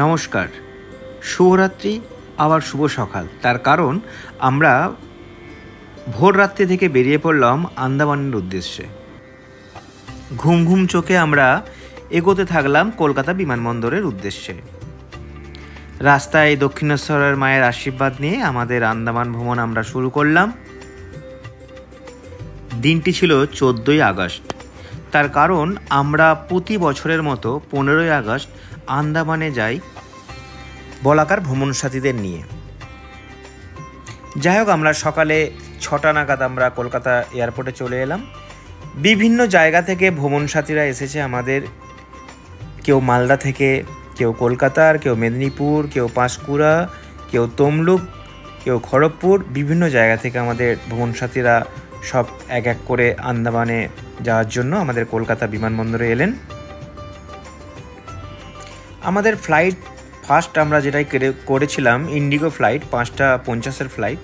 নমস্কার, শুভরাত্রি, আবার শুভ সকাল। তার কারণ আমরা ভোর রাত্রি থেকে বেরিয়ে পড়লাম আন্দামানের উদ্দেশ্যে। ঘুম ঘুম চোখে আমরা এগোতে থাকলাম কলকাতা বিমানবন্দরের উদ্দেশ্যে। রাস্তায় দক্ষিণেশ্বরের মায়ের আশীর্বাদ নিয়ে আমাদের আন্দামান ভ্রমণ আমরা শুরু করলাম। দিনটি ছিল 14ই আগস্ট। তার কারণ আমরা প্রতি বছরের মতো 15ই আগস্ট আন্দামানে যাই বলাকার ভ্রমণ সাথীদের নিয়ে। যাই হোক, আমরা সকালে 6টা নাগাদ আমরা কলকাতা এয়ারপোর্টে চলে এলাম। বিভিন্ন জায়গা থেকে ভ্রমণ সাথীরা এসেছে আমাদের, কেউ মালদা থেকে, কেউ কলকাতার, কেউ মেদিনীপুর, কেউ পাঁশকুড়া, কেউ তমলুক, কেউ খড়গপুর। বিভিন্ন জায়গা থেকে আমাদের ভ্রমণ সাথীরা সব এক এক করে আন্দামানে যাওয়ার জন্য আমাদের কলকাতা বিমানবন্দরে এলেন। আমাদের ফ্লাইট ফার্স্ট আমরা যেটাই করেছিলাম ইন্ডিগো ফ্লাইট, 5:50 ফ্লাইট।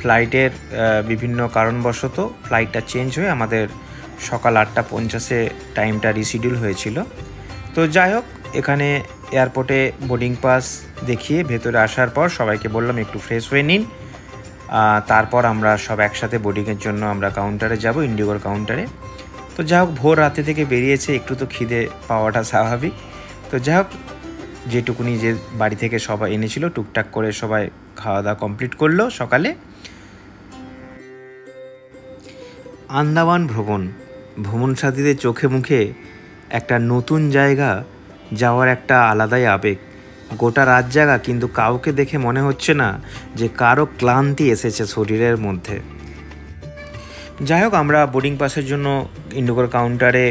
ফ্লাইটের বিভিন্ন কারণবশত ফ্লাইটটা চেঞ্জ হয়ে আমাদের সকাল 8:50 টাইমটা রিশিডিউল হয়েছিল। তো যাই হোক, এখানে এয়ারপোর্টে বোর্ডিং পাস দেখিয়ে ভেতরে আসার পর সবাইকে বললাম একটু ফ্রেশ হয়ে নিন, তারপর আমরা সব একসাথে বোর্ডিংয়ের জন্য আমরা কাউন্টারে যাব, ইন্ডিগোর কাউন্টারে। তো যাই হোক, ভোর রাতে থেকে বেরিয়েছে, একটু তো খিদে পাওয়াটা স্বাভাবিক। তো যাই হোক, যেটুকুনি যে বাড়ি থেকে সবাই এনেছিল টুকটাক করে সবাই খাওয়া দাওয়া কমপ্লিট করলো সকালে। আন্দামান ভ্রমণ সাথীদের চোখে মুখে একটা নতুন জায়গা যাওয়ার একটা আলাদাই আবেগ। গোটা রাত জাগা, কিন্তু কাউকে দেখে মনে হচ্ছে না যে কারো ক্লান্তি এসেছে শরীরের মধ্যে। যাই হোক, আমরা বোর্ডিং পাসের জন্য ইন্ডিগোর কাউন্টারে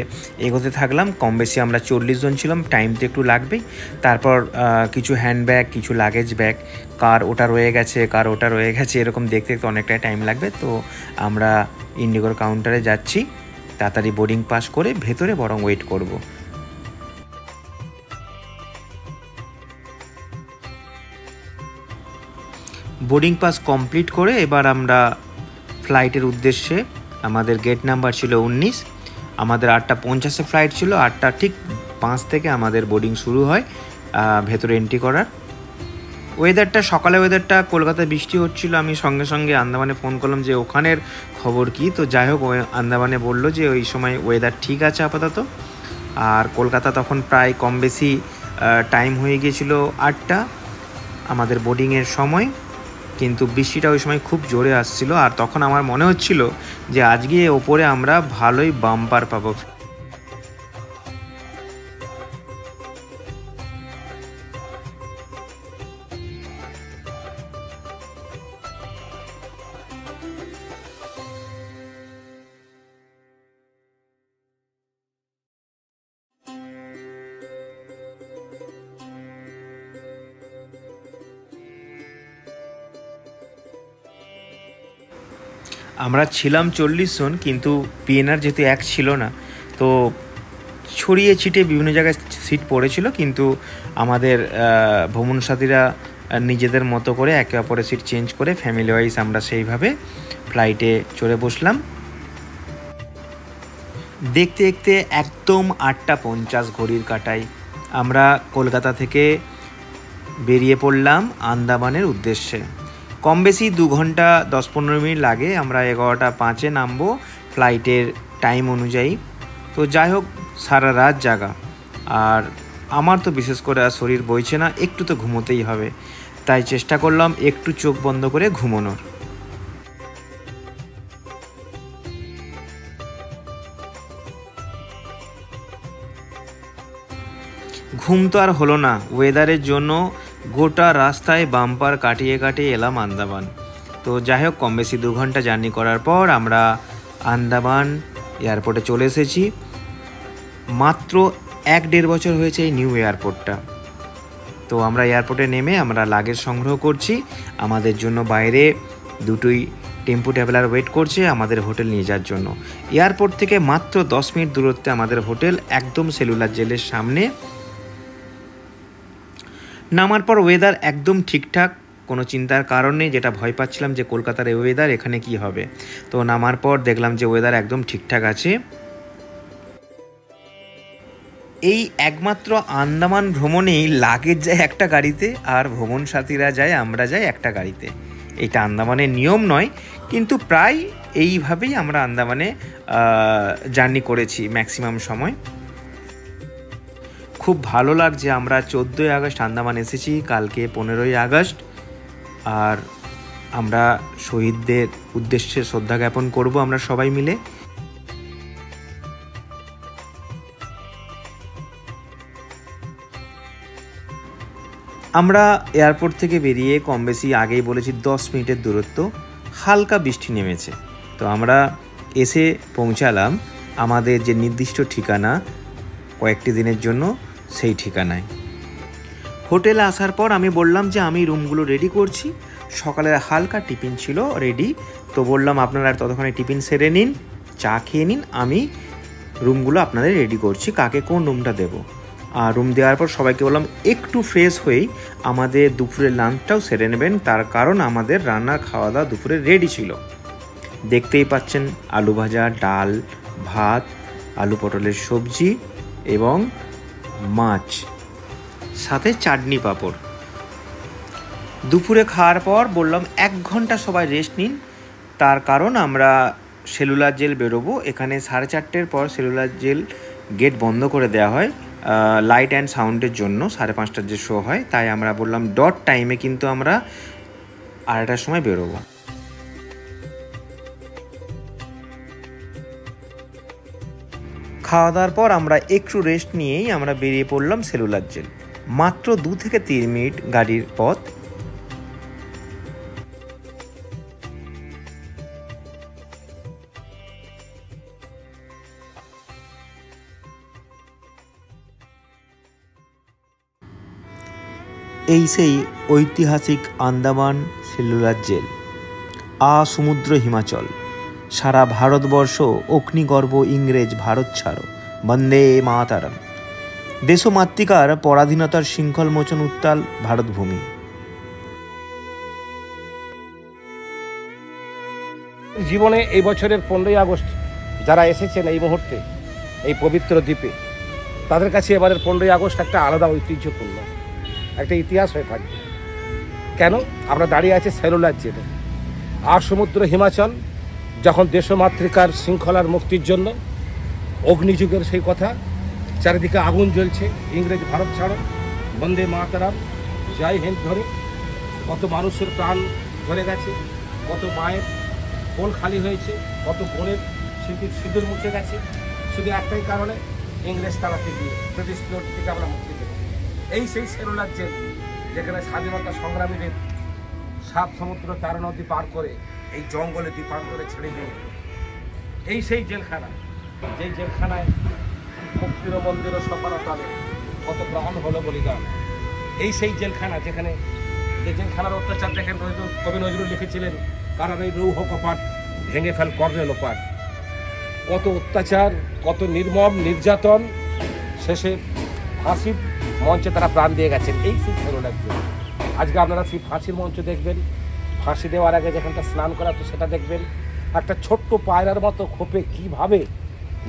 এগোতে থাকলাম। কম বেশি আমরা 40 জন ছিলাম, টাইম তো একটু লাগবেই। তারপর কিছু হ্যান্ডব্যাগ, কিছু লাগেজ ব্যাগ, কার ওটা রয়ে গেছে, কার ওটা রয়ে গেছে, এরকম দেখতে দেখতে অনেকটাই টাইম লাগবে। তো আমরা ইন্ডিগোর কাউন্টারে যাচ্ছি, তাড়াতাড়ি বোর্ডিং পাস করে ভেতরে বরং ওয়েট করব। বোর্ডিং পাস কমপ্লিট করে এবার আমরা ফ্লাইটের উদ্দেশ্যে, আমাদের গেট নাম্বার ছিল 19, আমাদের 8:50 ফ্লাইট ছিল। 8:05 থেকে আমাদের বোর্ডিং শুরু হয় ভেতরে এন্ট্রি করার। সকালে ওয়েদারটা কলকাতায় বৃষ্টি হচ্ছিল। আমি সঙ্গে সঙ্গে আন্দামানে ফোন করলাম যে ওখানের খবর কি। তো যাই হোক, আন্দামানে বললো যে ওই সময় ওয়েদার ঠিক আছে আপাতত। আর কলকাতা তখন প্রায় কম বেশি টাইম হয়ে গিয়েছিল 8টা আমাদের বোর্ডিংয়ের সময়, কিন্তু বৃষ্টিটা ওই সময় খুব জোরে আসছিল। আর তখন আমার মনে হচ্ছিল যে আজকে ওপরে আমরা ভালোই বাম্পার পাবো। আমরা ছিলাম 40 জন, কিন্তু পিএনআর যেহেতু এক ছিল না, তো ছড়িয়ে ছিটিয়ে বিভিন্ন জায়গায় সিট পড়েছিল। কিন্তু আমাদের ভ্রমণ সাথীরা নিজেদের মতো করে একে অপরের সিট চেঞ্জ করে ফ্যামিলি ওয়াইজ আমরা সেইভাবে ফ্লাইটে চড়ে বসলাম। দেখতে দেখতে একদম 8:50 ঘড়ির কাঁটায় আমরা কলকাতা থেকে বেরিয়ে পড়লাম আন্দামানের উদ্দেশ্যে। কম বেশি 2 ঘন্টা 10-15 মিনিট লাগে। আমরা 11:05 নামবো ফ্লাইটের টাইম অনুযায়ী। তো যাই হোক, সারা রাত জাগা, আর আমার তো বিশেষ করে আর শরীর বইছে না, একটু তো ঘুমোতেই হবে। তাই চেষ্টা করলাম একটু চোখ বন্ধ করে ঘুমোনোর। ঘুম তো আর হলো না, ওয়েদারের জন্য গোটা রাস্তায় বাম্পার কাটিয়ে কাটিয়ে এলাম আন্দামান। তো যাই হোক, কম বেশি 2 ঘন্টা জার্নি করার পর আমরা আন্দামান এয়ারপোর্টে চলে এসেছি। মাত্র 1-1.5 বছর হয়েছে এই নিউ এয়ারপোর্টটা। তো আমরা এয়ারপোর্টে নেমে আমরা লাগেজ সংগ্রহ করছি। আমাদের জন্য বাইরে দুটোই টেম্পো ট্রাভেলার ওয়েট করছে আমাদের হোটেল নিয়ে যাওয়ার জন্য। এয়ারপোর্ট থেকে মাত্র 10 মিনিট দূরত্বে আমাদের হোটেল, একদম সেলুলার জেলের সামনে। নামার পর ওয়েদার একদম ঠিকঠাক, কোনো চিন্তার কারণ নেই। যেটা ভয় পাচ্ছিলাম যে কলকাতার এই ওয়েদার এখানে কি হবে, তো নামার পর দেখলাম যে ওয়েদার একদম ঠিকঠাক আছে। এই একমাত্র আন্দামান ভ্রমণেই লাগেজ যায় একটা গাড়িতে, আর ভ্রমণ সাথীরা যায়, আমরা যাই একটা গাড়িতে। এটা আন্দামানের নিয়ম নয়, কিন্তু প্রায় এইভাবেই আমরা আন্দামানে জার্নি করেছি ম্যাক্সিমাম সময়। খুব ভালো লাগছে। আমরা 14ই আগস্ট আন্দামান এসেছি, কালকে 15ই আগস্ট, আর আমরা শহীদদের উদ্দেশ্যে শ্রদ্ধা জ্ঞাপন করব আমরা সবাই মিলে। আমরা এয়ারপোর্ট থেকে বেরিয়ে কম বেশি আগেই বলেছি 10 মিনিটের দূরত্ব, হালকা বৃষ্টি নেমেছে। তো আমরা এসে পৌঁছালাম আমাদের যে নির্দিষ্ট ঠিকানা কয়েকটি দিনের জন্য, সেই ঠিকানায়। হোটেলে আসার পর আমি বললাম যে আমি রুমগুলো রেডি করছি, সকালের হালকা টিফিন ছিল রেডি, তো বললাম আপনারা ততক্ষণে টিফিন সেরে নিন, চা খেয়ে নিন, আমি রুমগুলো আপনাদের রেডি করছি, কাকে কোন রুমটা দেবো। আর রুম দেওয়ার পর সবাইকে বললাম একটু ফ্রেশ হয়েই আমাদের দুপুরের লাঞ্চটাও সেরে নেবেন, তার কারণ আমাদের রান্নার খাওয়া দাওয়া দুপুরে রেডি ছিল। দেখতেই পাচ্ছেন আলু ভাজা, ডাল, ভাত, আলু পটলের সবজি এবং মাছ, সাথে চাটনি পাঁপড়। দুপুরে খাওয়ার পর বললাম 1 ঘন্টা সবাই রেস্ট নিন, তার কারণ আমরা সেলুলার জেল বেরোবো। এখানে 4:30-এর পর সেলুলার জেল গেট বন্ধ করে দেওয়া হয় লাইট অ্যান্ড সাউন্ডের জন্য, 5:30টার যে শো হয়, তাই আমরা বললাম ডট টাইমে কিন্তু আমরা 2:30টার সময় বেরোবো। খাওয়া দাওয়ার পর আমরা একটু রেস্ট নিয়েই আমরা বেরিয়ে পড়লাম সেলুলার জেল। মাত্র 2 থেকে 3 মিনিট গাড়ির পথ। এই সেই ঐতিহাসিক আন্দামান সেলুলার জেল, সমুদ্র হিমাচল, সারা ভারতবর্ষ অগ্নিগর্ভ ইংরেজ ভারত ছাড়ো, বন্দে মাতরম। দেশমাতৃকার পরাধীনতার শৃঙ্খল মোচন উত্তাল ভারতভূমি। জীবনে এই বছরের 15ই আগস্ট যারা এসেছেন এই মুহূর্তে এই পবিত্র দ্বীপে, তাদের কাছে এবারের 15ই আগস্ট একটা আলাদা ঐতিহ্যপূর্ণ একটা ইতিহাস হয়ে থাকবে। কেন? আমরা দাঁড়িয়ে আছি সেলুলার জেলে, আর সমুদ্র হিমাচল যখন দেশমাতৃকার শৃঙ্খলার মুক্তির জন্য অগ্নিযুগের সেই কথা, চারিদিকে আগুন জ্বলছে, ইংরেজ ভারত ছাড়ো, বন্দে মাতরম, জয় হিন্দ ধরে কত মানুষের প্রাণ ঝরে গেছে, কত মায়ের কোল খালি হয়েছে, কত বোনের স্মৃতির সিঁদুর মুছে গেছে, শুধু একটাই কারণে, ইংরেজ তাড়াতে গিয়ে ব্রিটিশ থেকে আমরা মুক্তি দেব। এই সেই সেলুলার জেল যেখানে স্বাধীনতা সংগ্রামীদের 7 সমুদ্র 13 নদী পার করে এই জঙ্গলে দ্বীপান্তরে ছেড়ে দিয়ে, এই সেই জেলখানা, যেই জেলখানায় মুক্তির মন্দির ও সফলতালে কত প্রাণ হলো বলিদান। এই সেই জেলখানা যেখানে, যে জেলখানার অত্যাচার দেখেন কবি নজরুল লিখেছিলেন, কারণ এই রৌহ কপাট ভেঙে ফেল কর্ণে লোপাট। কত অত্যাচার, কত নির্মম নির্যাতন, শেষে ফাঁসির মঞ্চে তারা প্রাণ দিয়ে গেছেন। এই সেই সেলুলার জেল। আজকে আপনারা সেই ফাঁসির মঞ্চ দেখবেন, ফাঁসি দেওয়ার আগে যেখানটা স্নান করা তো সেটা দেখবেন। একটা ছোট্ট পায়রার মতো খোপে কীভাবে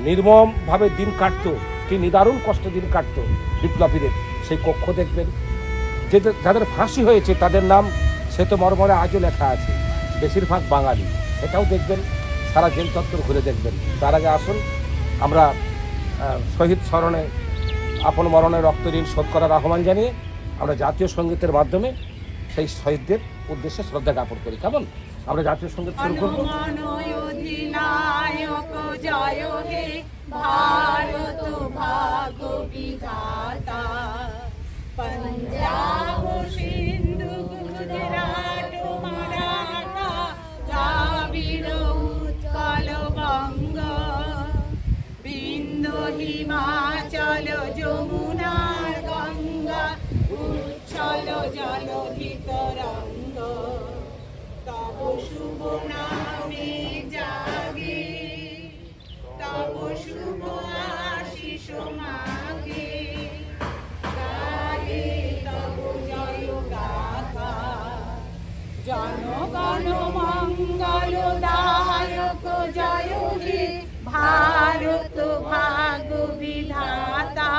নির্মমভাবে দিন কাটতো, কি নিদারুণ কষ্ট দিন কাটতো বিপ্লবীদের, সেই কক্ষ দেখবেন। যাদের ফাঁসি হয়েছে তাদের নাম সে তো মর্মরে আজও লেখা আছে, বেশিরভাগ বাঙালি, সেটাও দেখবেন। সারা জেল চত্বর ঘুরে দেখবেন। তার আগে আসুন আমরা শহীদ স্মরণে আপন মরণে রক্ত ঋণ শোধ করার আহ্বান জানিয়ে আমরা জাতীয় সঙ্গীতের মাধ্যমে সেই শহীদদের উদ্দেশ্যে শ্রদ্ধা জ্ঞাপন করি। কেমন? আমরা জাতীয় সঙ্গীত শুরু করব। ভারত ভাগ্য বিধাতা, পঞ্জাব সিন্ধু গুজরাট মারাঠা দ্রাবিড় উৎকল বঙ্গ, বিন্ধ্য হিমাচল যমুনার গঙ্গা, উচ্ছল জলধি তরঙ্গ, তব শুভ নামে জাগে, তব শুভ আশিস মাগে, গায়ে তব জয় গাথা, জনগণ মঙ্গল দায়ক জয় হে, ভারত ভাগ্য বিধাতা।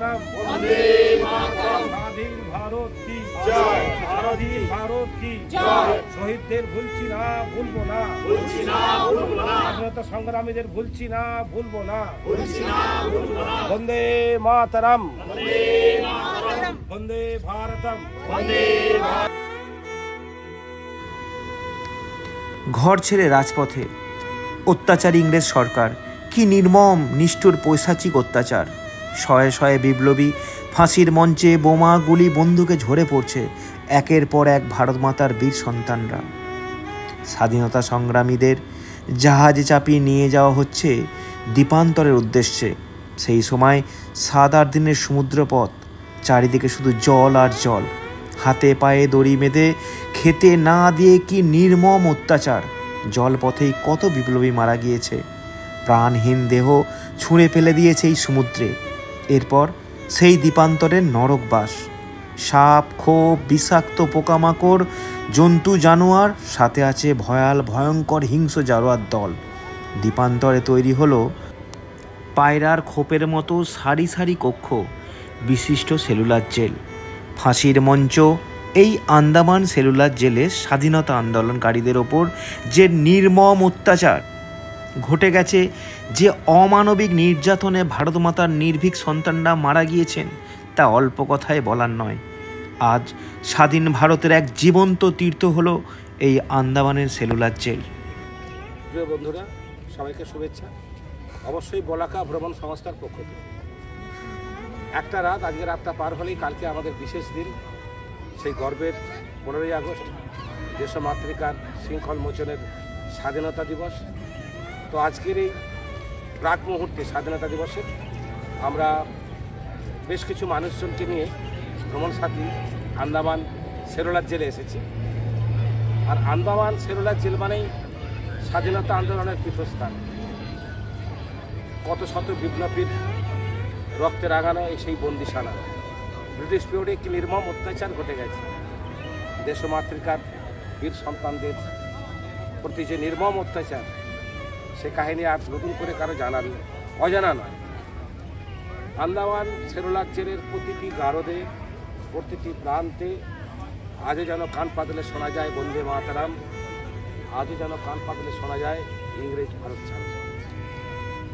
মাতরম, স্বাধীন ভারত কি জয়। স্বাধীন ভারত কি জয়। শহীদদের ভুলছি না, ভুলবো না, স্বাধীনতা সংগ্রামীদের ভুলছি না, ভুলবো না। বন্দে মাতরম, বন্দে ভারতম। ঘর ছেড়ে রাজপথে অত্যাচারী ইংরেজ সরকার, কি নির্মম নিষ্ঠুর পৈশাচিক অত্যাচার। শয়ে শয়ে বিপ্লবী ফাঁসির মঞ্চে বোমা গুলি বন্দুকে ঝরে পড়ছে, একের পর এক ভারত মাতার বীর সন্তানরা। স্বাধীনতা সংগ্রামীদের জাহাজে চাপিয়ে নিয়ে যাওয়া হচ্ছে দ্বীপান্তরের উদ্দেশ্যে। সেই সময় 7-8 দিনের সমুদ্রপথ, চারিদিকে শুধু জল আর জল, হাতে পায়ে দড়ি বেঁধে খেতে না দিয়ে কি নির্মম অত্যাচার। জলপথেই কত বিপ্লবী মারা গিয়েছে, প্রাণহীন দেহ ছুঁড়ে ফেলে দিয়েছে এই সমুদ্রে। এরপর সেই দ্বীপান্তরের নরকবাস, সাপ খোপ বিষাক্ত পোকামাকড় জন্তু জানোয়ার, সাথে আছে ভয়ঙ্কর হিংস্র জানোয়ার দল। দ্বীপান্তরে তৈরি হলো পায়রার খোপের মতো সারি সারি কক্ষ, বিশিষ্ট সেলুলার জেল, ফাঁসির মঞ্চ। এই আন্দামান সেলুলার জেলে স্বাধীনতা আন্দোলনকারীদের ওপর যে নির্মম অত্যাচার ঘটে গেছে, যে অমানবিক নির্যাতনে ভারতমাতার নির্ভীক সন্তানরা মারা গিয়েছেন, তা অল্প কথায় বলার নয়। আজ স্বাধীন ভারতের এক জীবন্ত তীর্থ হলো এই আন্দামানের সেলুলার জেল। প্রিয় বন্ধুরা, সবাইকে শুভেচ্ছা। অবশ্যই বলাকা ভ্রমণ সংস্থার পক্ষ থেকে একটা রাত, আজকে রাতটা পার হলেই কালকে আমাদের বিশেষ দিন, সেই গর্বের 15ই আগস্ট, দেশমাতৃকার শৃঙ্খল মোচনের স্বাধীনতা দিবস। তো আজকের এই প্রাক মুহূর্তে স্বাধীনতা দিবসে আমরা বেশ কিছু মানুষজনকে নিয়ে ভ্রমণ সাথী আন্দামান সেলুলার জেলে এসেছি। আর আন্দামান সেলুলার জেল মানেই স্বাধীনতা আন্দোলনের পীঠস্থান। কত শত বিপ্লবীর রক্তে রাঙানো এই সেই বন্দিশালা। ব্রিটিশ পিরিয়ডে একটি নির্মম অত্যাচার ঘটে গেছে। দেশমাতৃকার বীর সন্তানদের প্রতি যে নির্মম অত্যাচার, সে কাহিনী আর নতুন করে কারো অজানা নয়। আন্দামান সেলুলার জেলের প্রতিটি গারদে, প্রতিটি প্রান্তে আজও যেন কান পাতলে শোনা যায় বন্দে মাতরম, আজও যেন কান পাতলে শোনা যায় ইংরেজ ভারত ছাড়ো।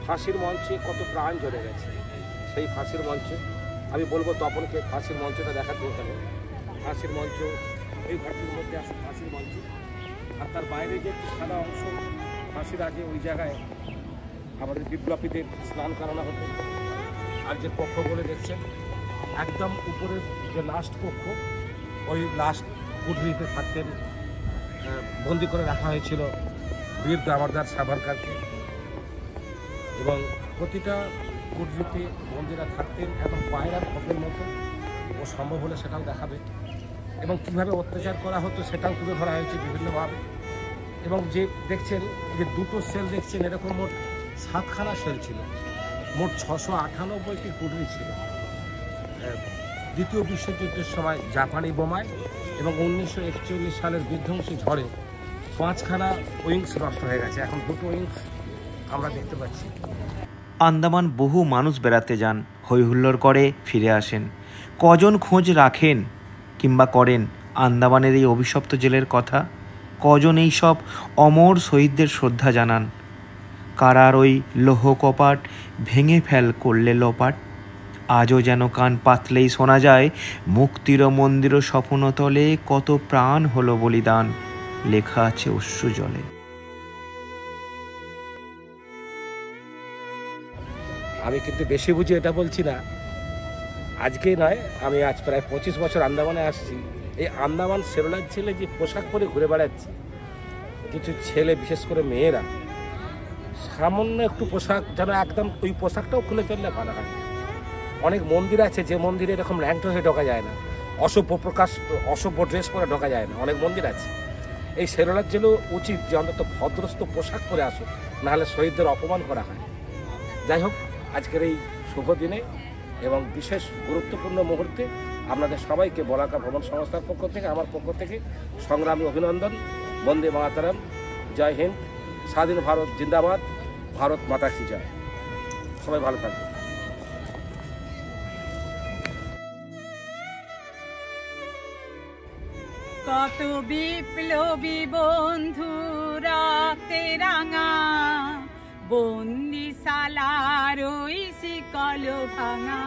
ফাঁসির মঞ্চে কত প্রাণ জ্বলে গেছে। সেই ফাঁসির মঞ্চ, আমি বলবো তপনকে ফাঁসির মঞ্চটা দেখাতে হবে। ফাঁসির মঞ্চ এই ঘরটির মধ্যে আছে ফাঁসির মঞ্চ, আর তার বাইরে যে সাদা অংশ ফাঁসির আগে ওই জায়গায় আমাদের বিপ্লবীদের স্নান করানো হতো। আর যে কক্ষগুলো দেখছেন, একদম উপরের যে লাস্ট কক্ষ, ওই লাস্ট কুঠরিতে থাকতেন, বন্দি করে রাখা হয়েছিল বীর দামোদর সাভারকরকে। এবং প্রতিটা কুঠরিতে বন্দিরা থাকতেন এবং পায়রার খোপের মতো, ও সম্ভব হলে সেটাও দেখাবে। এবং কীভাবে অত্যাচার করা হতো সেটাও তুলে ধরা হয়েছে বিভিন্নভাবে। এবং যে দেখছেন, যে দুটো সেল দেখছেন, এরকম মোট 7খানা সেল ছিল, মোট 698টি কুঠরি ছিল। দ্বিতীয় বিশ্বযুদ্ধের সময় জাপানি বোমায় এবং 1941 সালের বিধ্বংসী ঝড়ে 5খানা উইংস নষ্ট হয়ে গেছে। এখন 2টো উইংস আমরা দেখতে পাচ্ছি। আন্দামান বহু মানুষ বেড়াতে যান, হই হুল্লোড় করে ফিরে আসেন। কজন খোঁজ রাখেন কিংবা করেন আন্দামানের এই অভিশপ্ত জেলের কথা? কজন এই সব অমর শহীদদের শ্রদ্ধা জানান? কারার ওই লৌহ কপাট ভেঙে করলে লোপাট। আজও যেন কান পাতলেই শোনা যায় মুক্তির মন্দির স্বপ্নতলে কত প্রাণ হলো বলিদান, লেখা আছে অশ্রু জলে। আমি কিন্তু বেশি বুঝি এটা বলছি না, আজকেই নয়, আমি আজ প্রায় 25 বছর আন্দামানে আসছি। এই আন্দামান সেলুলার জেলে যে পোশাক পরে ঘুরে বেড়াচ্ছি, কিছু ছেলে, বিশেষ করে মেয়েরা, সামান্য একটু পোশাক যেন একদম ওই পোশাকটাও খুলে ফেললে ভালো হয়। অনেক মন্দির আছে যে মন্দিরে এরকম ল্যাংটো হয়ে ঢোকা যায় না, অসভ্য ড্রেস পরে ঢোকা যায় না, অনেক মন্দির আছে। এই সেলুলার জেলেও উচিত যে অন্তত ভদ্রস্থ পোশাক পরে আসুক, নাহলে শহীদদের অপমান করা হয়। যাই হোক, আজকের এই শুভ দিনে এবং বিশেষ গুরুত্বপূর্ণ মুহূর্তে আপনাদের সবাইকে বলাকা ভ্রমণ সংস্থার পক্ষ থেকে, আমার পক্ষ থেকে সংগ্রামী অভিনন্দন। বন্দে মাতরম, জয় হিন্দ, স্বাধীন ভারত জিন্দাবাদ, ভারত মাতা কি জয়। সবাই ভালো থাকবে। কত বিপ্লবী বন্ধু রক্তে রাঙা, বন্দিশালার ওই শিকল ভাঙা।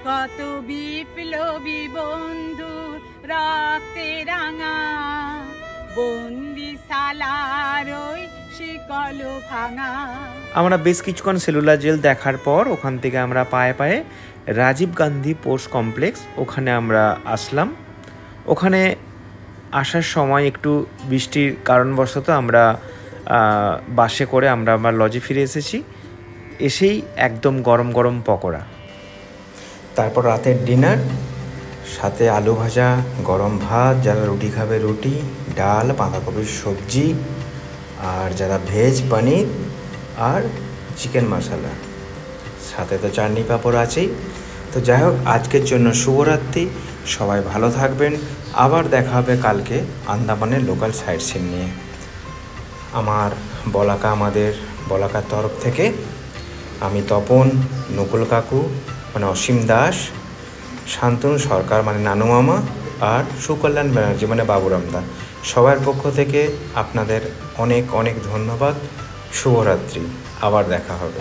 কত বিপ্লবী বন্ধু রক্তে রাঙা, বন্দিশালার ওই শিকল ভাঙা। আমরা বেশ কিছুক্ষণ সেলুলার জেল দেখার পর ওখান থেকে আমরা পায়ে পায়ে রাজীব গান্ধী পোস্ট কমপ্লেক্স ওখানে আমরা আসলাম। ওখানে আসার সময় একটু বৃষ্টির কারণবশত আমরা বাসে করে আমরা আমার লজে ফিরে এসেছি। এসেই একদম গরম গরম পকোড়া, তারপর রাতের ডিনার, সাথে আলু ভাজা, গরম ভাত, যারা রুটি খাবে রুটি, ডাল, বাঁধাকপির সবজি, আর যারা ভেজ পনির আর চিকেন মশলা, সাথে তো চাটনি পাঁপড় আছেই। তো যাই হোক, আজকের জন্য শুভরাত্রি, সবাই ভালো থাকবেন। আবার দেখা হবে কালকে আন্দামানের লোকাল সাইট সিন নিয়ে। আমাদের বলাকার তরফ থেকে আমি তপন, নকুল কাকু মানে অসীম দাস, শান্তনু সরকার মানে নানু মামা, আর সুকল্যাণ ব্যানার্জি মানে বাবুরাম দা, সবার পক্ষ থেকে আপনাদের অনেক অনেক ধন্যবাদ। শুভরাত্রি, আবার দেখা হবে।